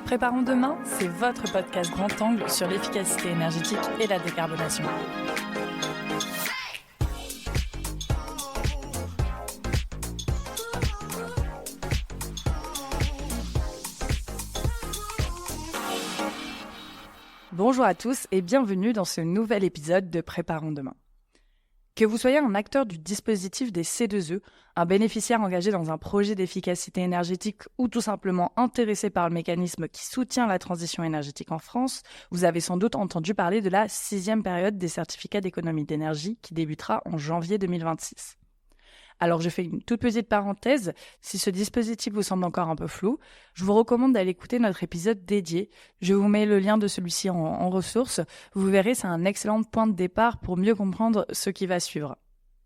Préparons demain, c'est votre podcast grand angle sur l'efficacité énergétique et la décarbonation. Bonjour à tous et bienvenue dans ce nouvel épisode de Préparons demain. Que vous soyez un acteur du dispositif des C2E, un bénéficiaire engagé dans un projet d'efficacité énergétique ou tout simplement intéressé par le mécanisme qui soutient la transition énergétique en France, vous avez sans doute entendu parler de la 6e période des certificats d'économie d'énergie qui débutera en janvier 2026. Alors je fais une toute petite parenthèse, si ce dispositif vous semble encore un peu flou, je vous recommande d'aller écouter notre épisode dédié. Je vous mets le lien de celui-ci en ressources, vous verrez c'est un excellent point de départ pour mieux comprendre ce qui va suivre.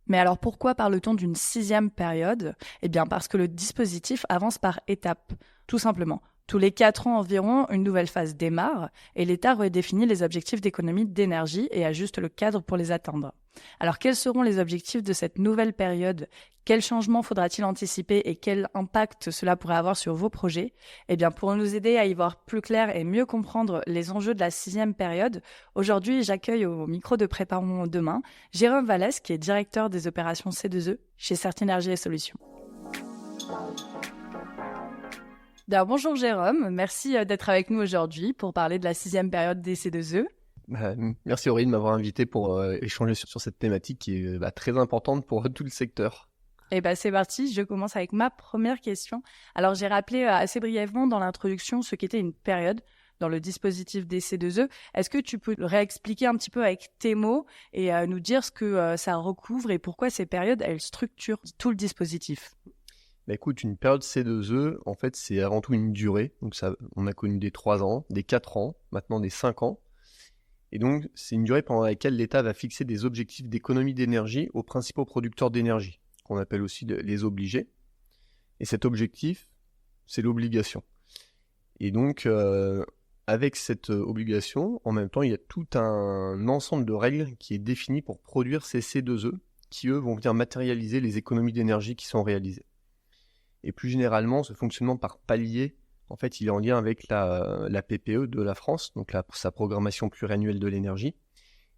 Mais alors pourquoi parle-t-on d'une 6e période ? Eh bien parce que le dispositif avance par étapes, tout simplement. Tous les 4 ans environ, une nouvelle phase démarre et l'État redéfinit les objectifs d'économie d'énergie et ajuste le cadre pour les atteindre. Alors quels seront les objectifs de cette nouvelle période ? Quels changements faudra-t-il anticiper et quel impact cela pourrait avoir sur vos projets ? Eh bien pour nous aider à y voir plus clair et mieux comprendre les enjeux de la 6e période, aujourd'hui j'accueille au micro de Préparons demain Jérôme Vallès qui est directeur des opérations C2E chez Certinergie et Solutions. Alors, bonjour Jérôme, merci d'être avec nous aujourd'hui pour parler de la 6e période des C2E. Merci Aurélie de m'avoir invité pour échanger sur cette thématique qui est très importante pour tout le secteur. Et c'est parti, je commence avec ma première question. Alors j'ai rappelé assez brièvement dans l'introduction ce qu'était une période dans le dispositif des C2E. Est-ce que tu peux réexpliquer un petit peu avec tes mots et nous dire ce que ça recouvre et pourquoi ces périodes, elles structurent tout le dispositif ? Écoute, une période C2E, en fait, c'est avant tout une durée. Donc ça, on a connu des 3 ans, des 4 ans, maintenant des 5 ans. Et donc, c'est une durée pendant laquelle l'État va fixer des objectifs d'économie d'énergie aux principaux producteurs d'énergie, qu'on appelle aussi les obligés. Et cet objectif, c'est l'obligation. Et donc, avec cette obligation, en même temps, il y a tout un ensemble de règles qui est défini pour produire ces C2E, qui eux vont venir matérialiser les économies d'énergie qui sont réalisées. Et plus généralement, ce fonctionnement par palier, en fait, il est en lien avec la PPE de la France, donc sa programmation pluriannuelle de l'énergie,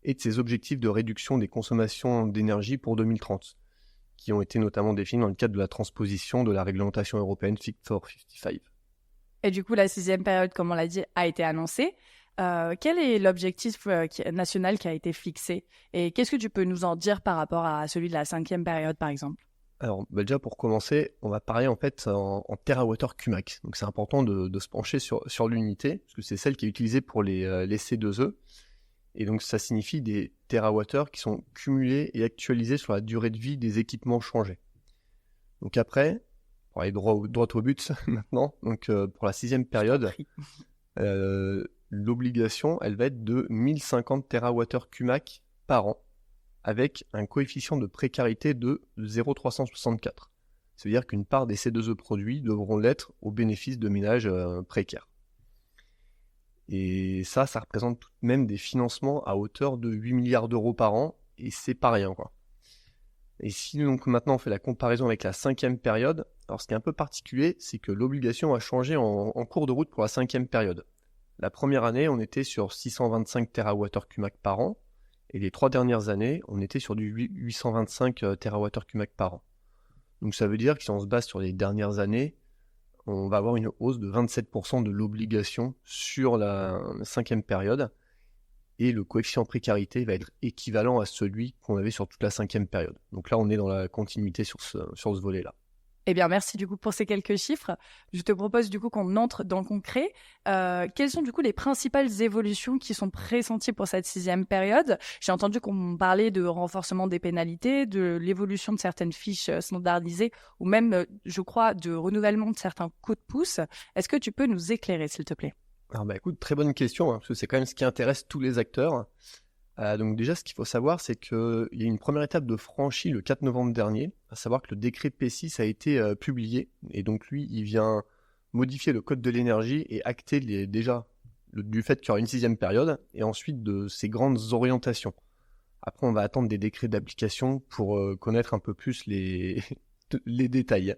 et de ses objectifs de réduction des consommations d'énergie pour 2030, qui ont été notamment définis dans le cadre de la transposition de la réglementation européenne Fit for 55. Et du coup, la 6e période, comme on l'a dit, a été annoncée. Quel est l'objectif national qui a été fixé ? Et qu'est-ce que tu peux nous en dire par rapport à celui de la 5e période, par exemple ? Alors, déjà pour commencer, on va parler en fait en TWh Qmax. Donc c'est important de se pencher sur l'unité, parce que c'est celle qui est utilisée pour les C2E. Et donc ça signifie des TWh qui sont cumulés et actualisés sur la durée de vie des équipements changés. Donc après, pour aller droit au but maintenant, donc pour la 6e période, l'obligation, elle va être de 1050 TWh Qmax par an, avec un coefficient de précarité de 0,364. Ça veut dire qu'une part des C2E produits devront l'être au bénéfice de ménages précaires. Et ça représente tout de même des financements à hauteur de 8 milliards d'euros par an, et c'est pas rien, quoi. Et si donc maintenant on fait la comparaison avec la 5e période, alors ce qui est un peu particulier, c'est que l'obligation a changé en cours de route pour la 5e période. La première année, on était sur 625 TWh Qmax par an, et les 3 dernières années, on était sur du 825 TWh Qmax par an. Donc ça veut dire que si on se base sur les dernières années, on va avoir une hausse de 27% de l'obligation sur la 5e période. Et le coefficient précarité va être équivalent à celui qu'on avait sur toute la 5e période. Donc là, on est dans la continuité sur ce volet-là. Eh bien, merci du coup pour ces quelques chiffres. Je te propose du coup qu'on entre dans le concret. Quelles sont du coup les principales évolutions qui sont pressenties pour cette 6e période ? J'ai entendu qu'on parlait de renforcement des pénalités, de l'évolution de certaines fiches standardisées ou même, je crois, de renouvellement de certains coups de pouce. Est-ce que tu peux nous éclairer, s'il te plaît ? Alors écoute, très bonne question, parce que c'est quand même ce qui intéresse tous les acteurs. Donc déjà, ce qu'il faut savoir, c'est qu'il y a une première étape de franchie le 4 novembre dernier, à savoir que le décret P6 a été publié, et donc lui, il vient modifier le code de l'énergie et acter du fait qu'il y aura une 6e période, et ensuite de ses grandes orientations. Après, on va attendre des décrets d'application pour connaître un peu plus les détails.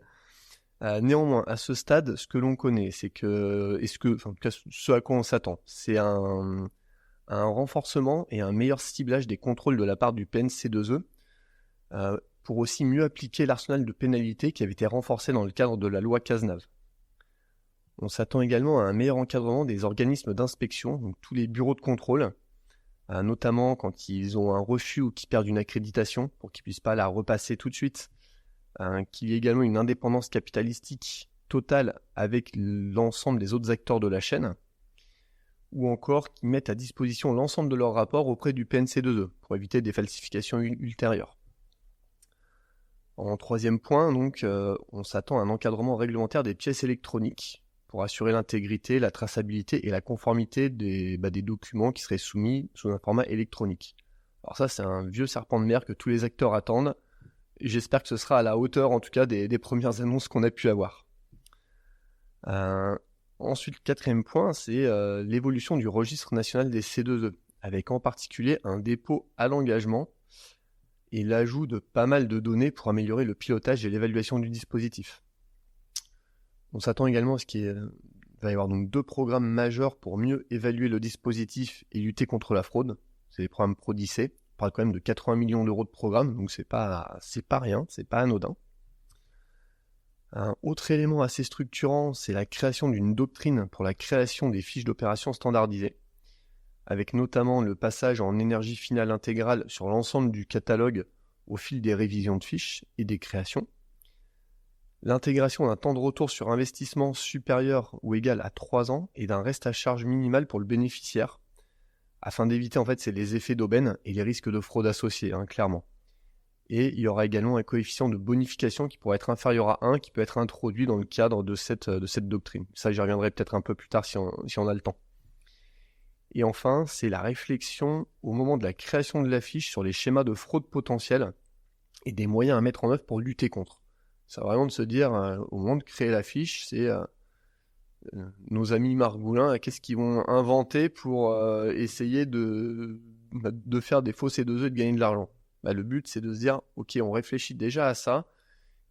Néanmoins, à ce stade, ce que l'on connaît, c'est que, en tout cas, ce à quoi on s'attend, c'est un renforcement et un meilleur ciblage des contrôles de la part du PNC2E, pour aussi mieux appliquer l'arsenal de pénalités qui avait été renforcé dans le cadre de la loi Cazenave. On s'attend également à un meilleur encadrement des organismes d'inspection, donc tous les bureaux de contrôle, notamment quand ils ont un refus ou qu'ils perdent une accréditation, pour qu'ils ne puissent pas la repasser tout de suite, qu'il y ait également une indépendance capitalistique totale avec l'ensemble des autres acteurs de la chaîne, ou encore qu'ils mettent à disposition l'ensemble de leurs rapports auprès du PNC2E, pour éviter des falsifications ultérieures. En troisième point, donc, on s'attend à un encadrement réglementaire des pièces électroniques, pour assurer l'intégrité, la traçabilité et la conformité des documents qui seraient soumis sous un format électronique. Alors ça, c'est un vieux serpent de mer que tous les acteurs attendent, et j'espère que ce sera à la hauteur, en tout cas, des premières annonces qu'on a pu avoir. Ensuite, quatrième point, c'est l'évolution du registre national des C2E, avec en particulier un dépôt à l'engagement et l'ajout de pas mal de données pour améliorer le pilotage et l'évaluation du dispositif. On s'attend également à ce qu'il va y avoir donc 2 programmes majeurs pour mieux évaluer le dispositif et lutter contre la fraude. C'est les programmes Prodicé. On parle quand même de 80 millions d'euros de programme, donc c'est pas rien, c'est pas anodin. Un autre élément assez structurant, c'est la création d'une doctrine pour la création des fiches d'opération standardisées, avec notamment le passage en énergie finale intégrale sur l'ensemble du catalogue au fil des révisions de fiches et des créations. L'intégration d'un temps de retour sur investissement supérieur ou égal à 3 ans et d'un reste à charge minimal pour le bénéficiaire, afin d'éviter c'est les effets d'aubaine et les risques de fraude associés, clairement. Et il y aura également un coefficient de bonification qui pourrait être inférieur à 1, qui peut être introduit dans le cadre de cette doctrine. Ça, j'y reviendrai peut-être un peu plus tard si on a le temps. Et enfin, c'est la réflexion au moment de la création de la fiche sur les schémas de fraude potentielle et des moyens à mettre en œuvre pour lutter contre. C'est vraiment de se dire, au moment de créer la fiche, c'est nos amis margoulins, qu'est-ce qu'ils vont inventer pour essayer de faire des faux C2E et de gagner de l'argent. Le but, c'est de se dire, ok, on réfléchit déjà à ça,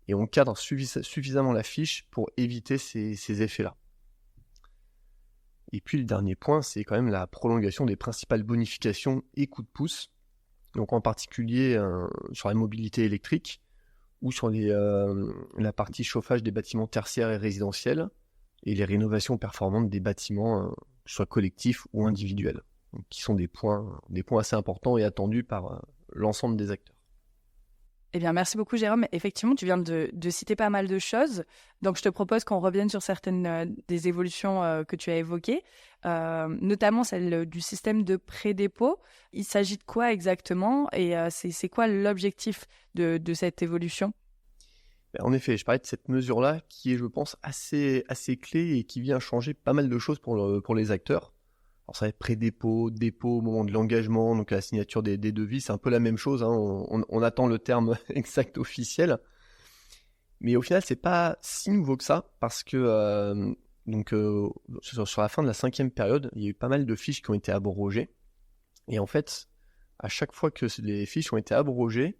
et on cadre suffisamment la fiche pour éviter ces effets-là. Et puis le dernier point, c'est quand même la prolongation des principales bonifications et coups de pouce, donc en particulier sur la mobilité électrique, ou sur la partie chauffage des bâtiments tertiaires et résidentiels, et les rénovations performantes des bâtiments, soit collectifs ou individuels, donc, qui sont des points assez importants et attendus par l'ensemble des acteurs. Eh bien, merci beaucoup, Jérôme. Effectivement, tu viens de citer pas mal de choses. Donc, je te propose qu'on revienne sur certaines des évolutions que tu as évoquées, notamment celle du système de pré-dépôt. Il s'agit de quoi exactement et c'est quoi l'objectif de cette évolution ? En effet, je parlais de cette mesure-là qui est, je pense, assez clé et qui vient changer pas mal de choses pour les acteurs. Alors ça va être pré-dépôt, dépôt au moment de l'engagement, donc la signature des devis, c'est un peu la même chose, on attend le terme exact officiel. Mais au final, c'est pas si nouveau que ça, parce que sur la fin de la 5e période, il y a eu pas mal de fiches qui ont été abrogées. Et en fait, à chaque fois que les fiches ont été abrogées,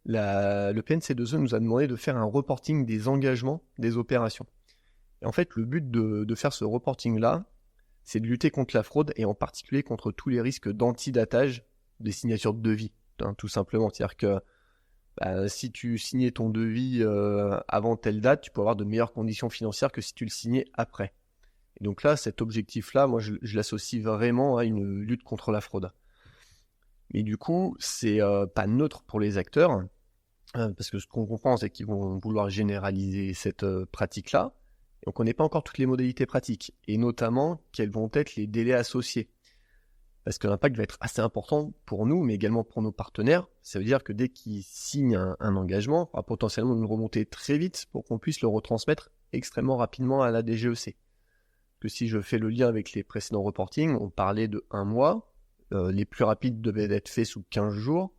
le PNC2E nous a demandé de faire un reporting des engagements des opérations. Et en fait, le but de faire ce reporting-là, c'est de lutter contre la fraude et en particulier contre tous les risques d'antidatage des signatures de devis, tout simplement. C'est-à-dire que si tu signais ton devis avant telle date, tu peux avoir de meilleures conditions financières que si tu le signais après. Et donc là, cet objectif-là, moi, je l'associe vraiment à une lutte contre la fraude. Mais du coup, c'est pas neutre pour les acteurs, parce que ce qu'on comprend, c'est qu'ils vont vouloir généraliser cette pratique-là. Et on ne connaît pas encore toutes les modalités pratiques, et notamment quels vont être les délais associés. Parce que l'impact va être assez important pour nous, mais également pour nos partenaires. Ça veut dire que dès qu'ils signent un engagement, il va potentiellement nous remonter très vite pour qu'on puisse le retransmettre extrêmement rapidement à la DGEC. Que si je fais le lien avec les précédents reportings, on parlait de 1 mois, les plus rapides devaient être faits sous 15 jours.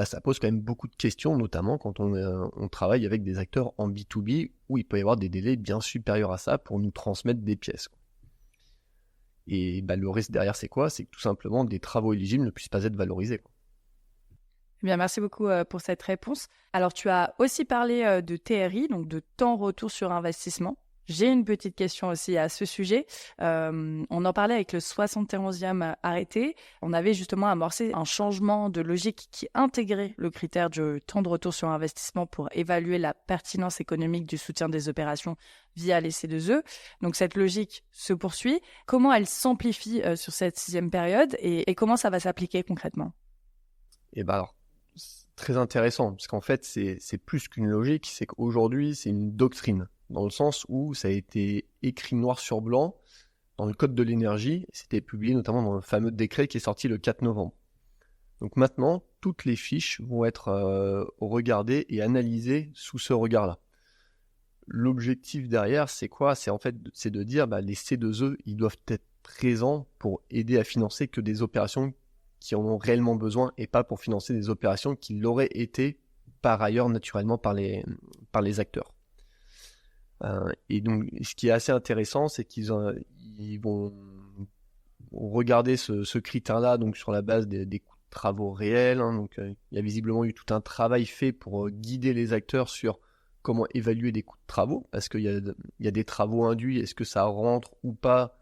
Ça pose quand même beaucoup de questions, notamment quand on travaille avec des acteurs en B2B, où il peut y avoir des délais bien supérieurs à ça pour nous transmettre des pièces. Et le risque derrière, c'est quoi ? C'est que tout simplement, des travaux éligibles ne puissent pas être valorisés. Eh bien, merci beaucoup pour cette réponse. Alors, tu as aussi parlé de TRI, donc de temps retour sur investissement. J'ai une petite question aussi à ce sujet. On en parlait avec le 71e arrêté. On avait justement amorcé un changement de logique qui intégrait le critère du temps de retour sur investissement pour évaluer la pertinence économique du soutien des opérations via les C2E. Donc cette logique se poursuit. Comment elle s'amplifie sur cette 6e période et comment ça va s'appliquer concrètement? Et ben alors, c'est très intéressant, parce qu'en fait, c'est plus qu'une logique, c'est qu'aujourd'hui, c'est une doctrine, dans le sens où ça a été écrit noir sur blanc dans le Code de l'énergie, et c'était publié notamment dans le fameux décret qui est sorti le 4 novembre. Donc maintenant, toutes les fiches vont être regardées et analysées sous ce regard-là. L'objectif derrière, c'est quoi? C'est de dire, les C2E, ils doivent être présents pour aider à financer que des opérations qui en ont réellement besoin et pas pour financer des opérations qui l'auraient été par ailleurs naturellement par les acteurs. Et donc, ce qui est assez intéressant, c'est qu'ils vont regarder ce critère-là donc sur la base des coûts de travaux réels. Donc, il y a visiblement eu tout un travail fait pour guider les acteurs sur comment évaluer des coûts de travaux, parce qu'il y a des travaux induits, est-ce que ça rentre ou pas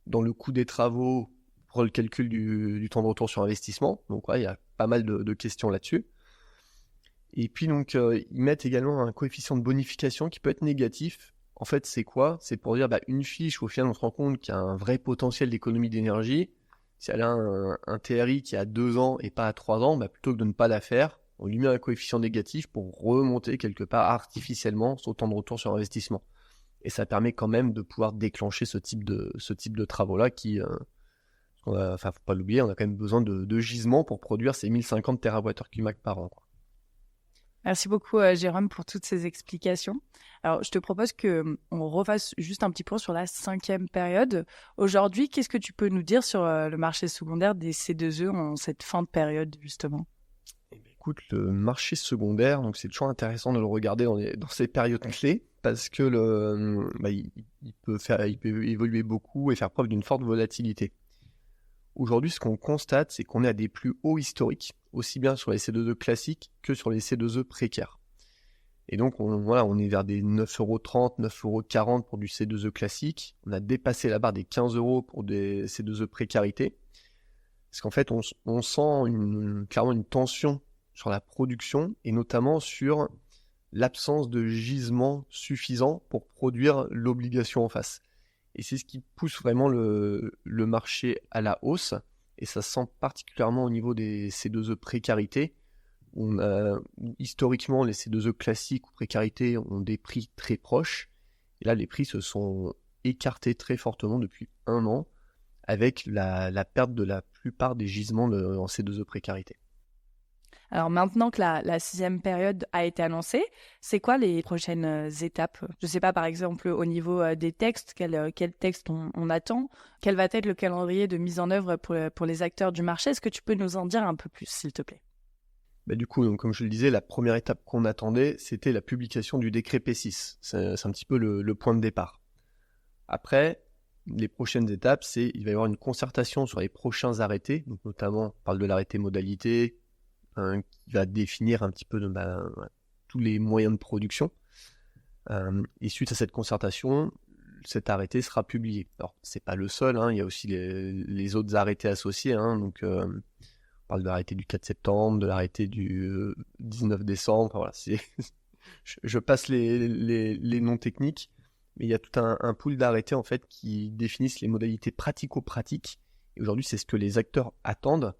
dans le coût des travaux pour le calcul du temps de retour sur investissement. Donc il y a pas mal de questions là-dessus. Et puis donc ils mettent également un coefficient de bonification qui peut être négatif. En fait, c'est quoi? C'est pour dire une fiche où au final on se rend compte qu'il y a un vrai potentiel d'économie d'énergie. Si elle a un TRI qui a 2 ans et pas à 3 ans, plutôt que de ne pas la faire, on lui met un coefficient négatif pour remonter quelque part artificiellement son temps de retour sur investissement. Et ça permet quand même de pouvoir déclencher ce type de travaux-là qui... faut pas l'oublier, on a quand même besoin de gisements pour produire ces 1050 TWh par an, quoi. Merci beaucoup, Jérôme, pour toutes ces explications. Alors, je te propose qu'on refasse juste un petit point sur la 5e période. Aujourd'hui, qu'est-ce que tu peux nous dire sur le marché secondaire des C2E en cette fin de période, justement? Écoute, le marché secondaire, donc c'est toujours intéressant de le regarder dans ces périodes clés, parce que il peut évoluer beaucoup et faire preuve d'une forte volatilité. Aujourd'hui, ce qu'on constate, c'est qu'on est à des plus hauts historiques, aussi bien sur les C2E classiques que sur les C2E précaires. Et donc, on est vers des 9,30 €, 9,40 € pour du C2E classique. On a dépassé la barre des 15 € pour des C2E précarité. Parce qu'en fait, on sent clairement une tension sur la production et notamment sur l'absence de gisement suffisant pour produire l'obligation en face. Et c'est ce qui pousse vraiment le marché à la hausse. Et ça se sent particulièrement au niveau des C2E précarité. Historiquement, les C2E classiques ou précarité ont des prix très proches. Et là, les prix se sont écartés très fortement depuis 1 an avec la perte de la plupart des gisements en C2E précarité. Alors maintenant que la 6e période a été annoncée, c'est quoi les prochaines étapes? Je ne sais pas, par exemple, au niveau des textes, quel texte on attend? Quel va être le calendrier de mise en œuvre pour les acteurs du marché? Est-ce que tu peux nous en dire un peu plus, s'il te plaît? Du coup, donc, comme je le disais, la première étape qu'on attendait, c'était la publication du décret P6. C'est un petit peu le point de départ. Après, les prochaines étapes, il va y avoir une concertation sur les prochains arrêtés, donc notamment, on parle de l'arrêté modalité, qui va définir un petit peu tous les moyens de production. Et suite à cette concertation, cet arrêté sera publié. Alors, c'est pas le seul, il y a aussi les autres arrêtés associés. Donc, on parle de l'arrêté du 4 septembre, de l'arrêté du 19 décembre. Voilà, je passe les noms techniques, mais il y a tout un pool d'arrêtés en fait qui définissent les modalités pratico-pratiques. Et aujourd'hui, c'est ce que les acteurs attendent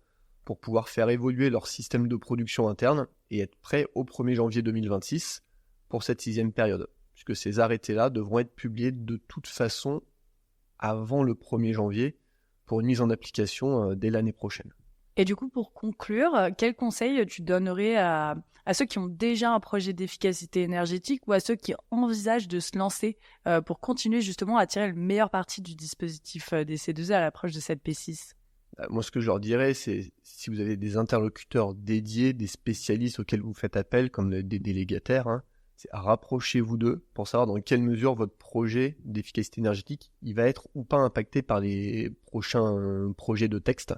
pour pouvoir faire évoluer leur système de production interne et être prêts au 1er janvier 2026 pour cette 6e période. Puisque ces arrêtés-là devront être publiés de toute façon avant le 1er janvier pour une mise en application dès l'année prochaine. Et du coup, pour conclure, quel conseil tu donnerais à ceux qui ont déjà un projet d'efficacité énergétique ou à ceux qui envisagent de se lancer pour continuer justement à tirer le meilleur parti du dispositif des C2E à l'approche de cette P6? Moi, ce que je leur dirais, c'est si vous avez des interlocuteurs dédiés, des spécialistes auxquels vous faites appel, comme des délégataires, c'est rapprochez-vous d'eux pour savoir dans quelle mesure votre projet d'efficacité énergétique il va être ou pas impacté par les prochains projets de texte.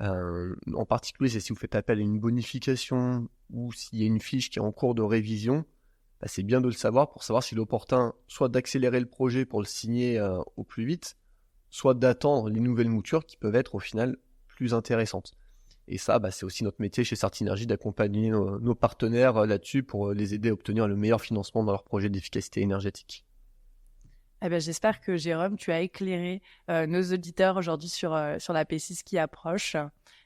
En particulier, c'est si vous faites appel à une bonification ou s'il y a une fiche qui est en cours de révision, c'est bien de le savoir pour savoir s'il est opportun soit d'accélérer le projet pour le signer au plus vite, soit d'attendre les nouvelles moutures qui peuvent être au final plus intéressantes. Et ça, c'est aussi notre métier chez Certinergie d'accompagner nos partenaires là-dessus pour les aider à obtenir le meilleur financement dans leur projet d'efficacité énergétique. J'espère que Jérôme, tu as éclairé nos auditeurs aujourd'hui sur la P6 qui approche.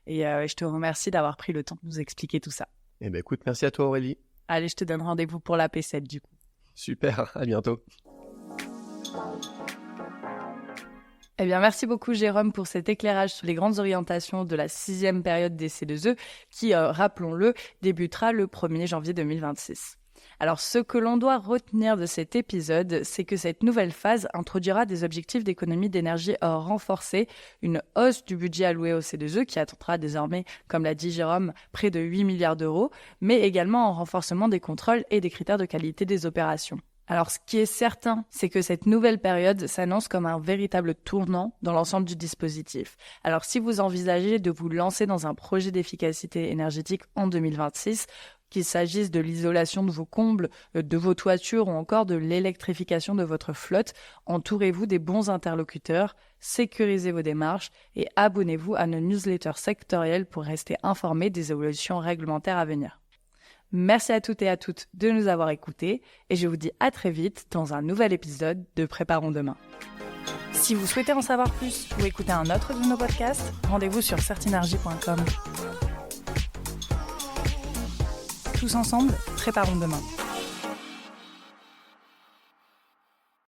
Et je te remercie d'avoir pris le temps de nous expliquer tout ça. Écoute, merci à toi Aurélie. Allez, je te donne rendez-vous pour la P7 du coup. Super, à bientôt. Merci beaucoup Jérôme pour cet éclairage sur les grandes orientations de la 6e période des C2E qui, rappelons-le, débutera le 1er janvier 2026. Alors, ce que l'on doit retenir de cet épisode, c'est que cette nouvelle phase introduira des objectifs d'économie d'énergie renforcés, une hausse du budget alloué au C2E qui atteindra désormais, comme l'a dit Jérôme, près de 8 milliards d'euros, mais également un renforcement des contrôles et des critères de qualité des opérations. Alors, ce qui est certain, c'est que cette nouvelle période s'annonce comme un véritable tournant dans l'ensemble du dispositif. Alors, si vous envisagez de vous lancer dans un projet d'efficacité énergétique en 2026, qu'il s'agisse de l'isolation de vos combles, de vos toitures ou encore de l'électrification de votre flotte, entourez-vous des bons interlocuteurs, sécurisez vos démarches et abonnez-vous à nos newsletters sectoriels pour rester informés des évolutions réglementaires à venir. Merci à toutes et à toutes de nous avoir écoutés et je vous dis à très vite dans un nouvel épisode de Préparons demain. Si vous souhaitez en savoir plus ou écouter un autre de nos podcasts, rendez-vous sur certinergie.com. Tous ensemble, préparons demain.